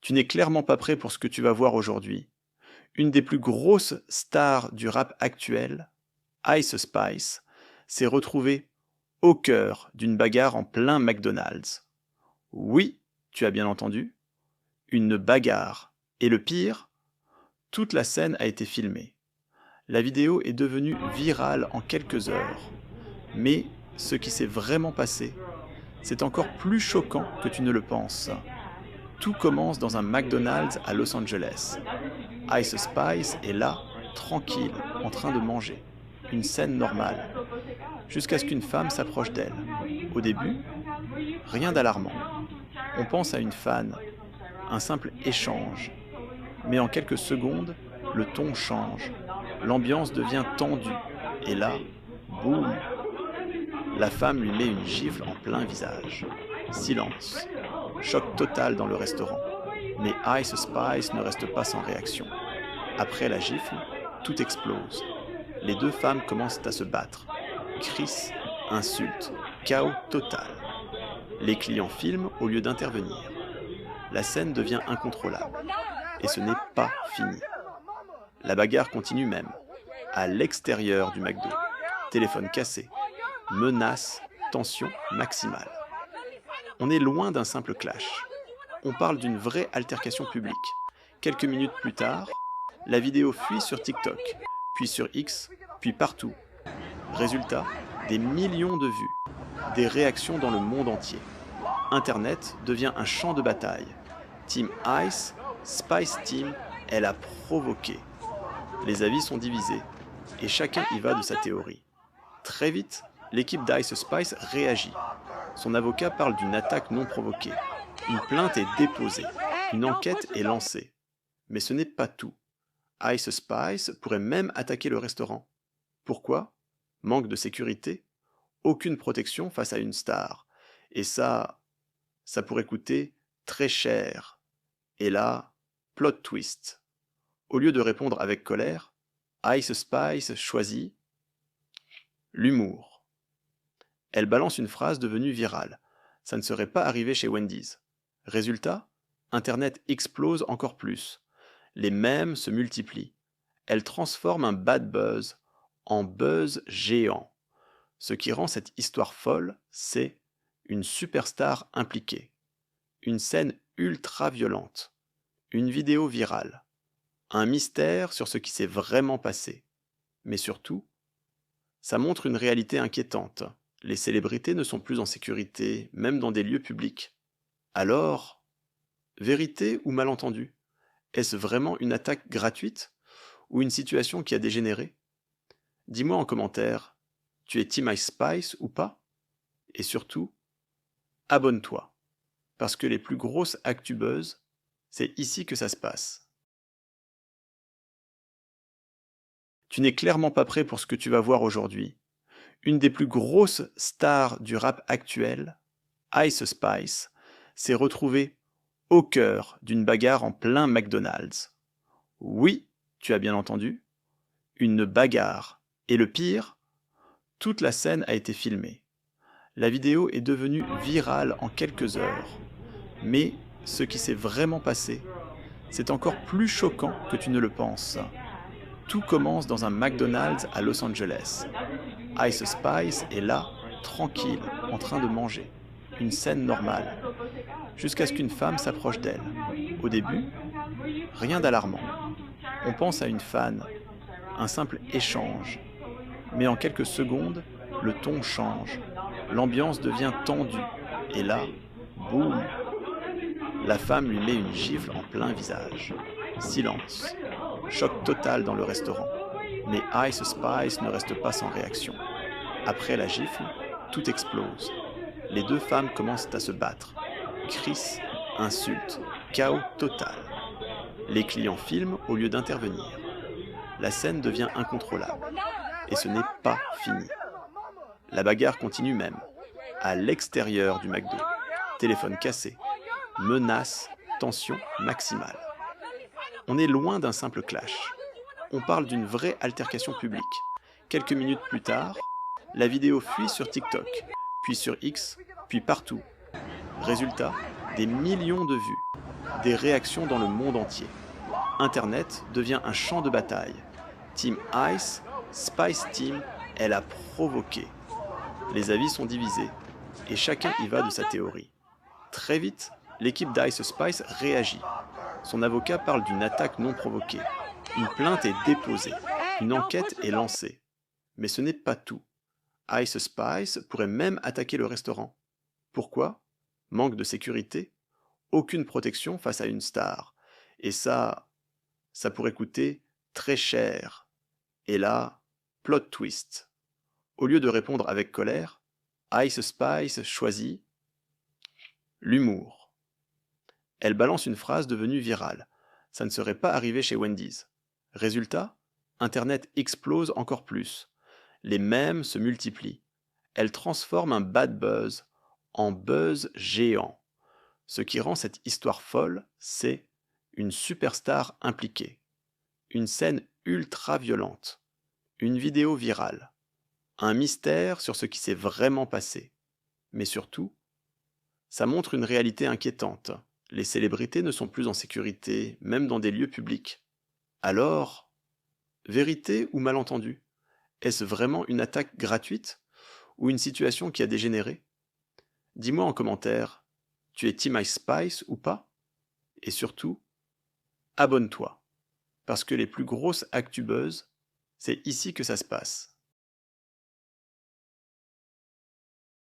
Tu n'es clairement pas prêt pour ce que tu vas voir aujourd'hui. Une des plus grosses stars du rap actuel, Ice Spice, s'est retrouvée au cœur d'une bagarre en plein McDonald's. Oui, tu as bien entendu, une bagarre. Et le pire, toute la scène a été filmée. La vidéo est devenue virale en quelques heures. Mais ce qui s'est vraiment passé, c'est encore plus choquant que tu ne le penses. Tout commence dans un McDonald's à Los Angeles. Ice Spice est là, tranquille, en train de manger. Une scène normale. Jusqu'à ce qu'une femme s'approche d'elle. Au début, rien d'alarmant. On pense à une fan, un simple échange. Mais en quelques secondes, le ton change. L'ambiance devient tendue. Et là, boum! La femme lui met une gifle en plein visage. Silence. Choc total dans le restaurant. Mais Ice Spice ne reste pas sans réaction. Après la gifle, tout explose. Les deux femmes commencent à se battre. Cris, insultes, chaos total. Les clients filment au lieu d'intervenir. La scène devient incontrôlable. Et ce n'est pas fini. La bagarre continue même. À l'extérieur du McDo. Téléphone cassé. Menaces, tension maximale. On est loin d'un simple clash. On parle d'une vraie altercation publique. Quelques minutes plus tard, la vidéo fuit sur TikTok, puis sur X, puis partout. Résultat, des millions de vues, des réactions dans le monde entier. Internet devient un champ de bataille. Team Ice, Spice Team, elle a provoqué. Les avis sont divisés, et chacun y va de sa théorie. Très vite, l'équipe d'Ice Spice réagit. Son avocat parle d'une attaque non provoquée. Une plainte est déposée. Une enquête est lancée. Mais ce n'est pas tout. Ice Spice pourrait même attaquer le restaurant. Pourquoi? Manque de sécurité? Aucune protection face à une star. Et ça pourrait coûter très cher. Et là, plot twist. Au lieu de répondre avec colère, Ice Spice choisit l'humour. Elle balance une phrase devenue virale. Ça ne serait pas arrivé chez Wendy's. Résultat, Internet explose encore plus. Les mèmes se multiplient. Elle transforme un bad buzz en buzz géant. Ce qui rend cette histoire folle, c'est une superstar impliquée. Une scène ultra violente. Une vidéo virale. Un mystère sur ce qui s'est vraiment passé. Mais surtout, ça montre une réalité inquiétante. Les célébrités ne sont plus en sécurité, même dans des lieux publics. Alors, vérité ou malentendu? Est-ce vraiment une attaque gratuite? Ou une situation qui a dégénéré? Dis-moi en commentaire, tu es Team Ice Spice ou pas? Et surtout, abonne-toi, parce que les plus grosses actu buzz, c'est ici que ça se passe. Tu n'es clairement pas prêt pour ce que tu vas voir aujourd'hui. Une des plus grosses stars du rap actuel, Ice Spice, s'est retrouvée au cœur d'une bagarre en plein McDonald's. Oui, tu as bien entendu, une bagarre. Et le pire, toute la scène a été filmée. La vidéo est devenue virale en quelques heures. Mais ce qui s'est vraiment passé, c'est encore plus choquant que tu ne le penses. Tout commence dans un McDonald's à Los Angeles. Ice Spice est là, tranquille, en train de manger. Une scène normale. Jusqu'à ce qu'une femme s'approche d'elle. Au début, rien d'alarmant. On pense à une fan, un simple échange. Mais en quelques secondes, le ton change. L'ambiance devient tendue. Et là, boum! La femme lui met une gifle en plein visage. Silence. Choc total dans le restaurant. Mais Ice Spice ne reste pas sans réaction. Après la gifle, tout explose. Les deux femmes commencent à se battre. Cris, insultes, chaos total. Les clients filment au lieu d'intervenir. La scène devient incontrôlable. Et ce n'est pas fini. La bagarre continue même. À l'extérieur du McDo. Téléphone cassé. Menaces, tension maximale. On est loin d'un simple clash. On parle d'une vraie altercation publique. Quelques minutes plus tard, la vidéo fuit sur TikTok, puis sur X, puis partout. Résultat, des millions de vues, des réactions dans le monde entier. Internet devient un champ de bataille. Team Ice, Spice Team, elle a provoqué. Les avis sont divisés, et chacun y va de sa théorie. Très vite, l'équipe d'Ice Spice réagit. Son avocat parle d'une attaque non provoquée. Une plainte est déposée. Une enquête est lancée. Mais ce n'est pas tout. Ice Spice pourrait même attaquer le restaurant. Pourquoi ? Manque de sécurité ? Aucune protection face à une star. Et ça pourrait coûter très cher. Et là, plot twist. Au lieu de répondre avec colère, Ice Spice choisit l'humour. Elle balance une phrase devenue virale. Ça ne serait pas arrivé chez Wendy's. Résultat, Internet explose encore plus. Les mèmes se multiplient. Elle transforme un bad buzz en buzz géant. Ce qui rend cette histoire folle, c'est une superstar impliquée, une scène ultra violente, une vidéo virale, un mystère sur ce qui s'est vraiment passé. Mais surtout, ça montre une réalité inquiétante. Les célébrités ne sont plus en sécurité, même dans des lieux publics. Alors, vérité ou malentendu ? Est-ce vraiment une attaque gratuite ou une situation qui a dégénéré ? Dis-moi en commentaire, tu es Team Ice Spice ou pas ? Et surtout, abonne-toi, parce que les plus grosses actu buzz, c'est ici que ça se passe.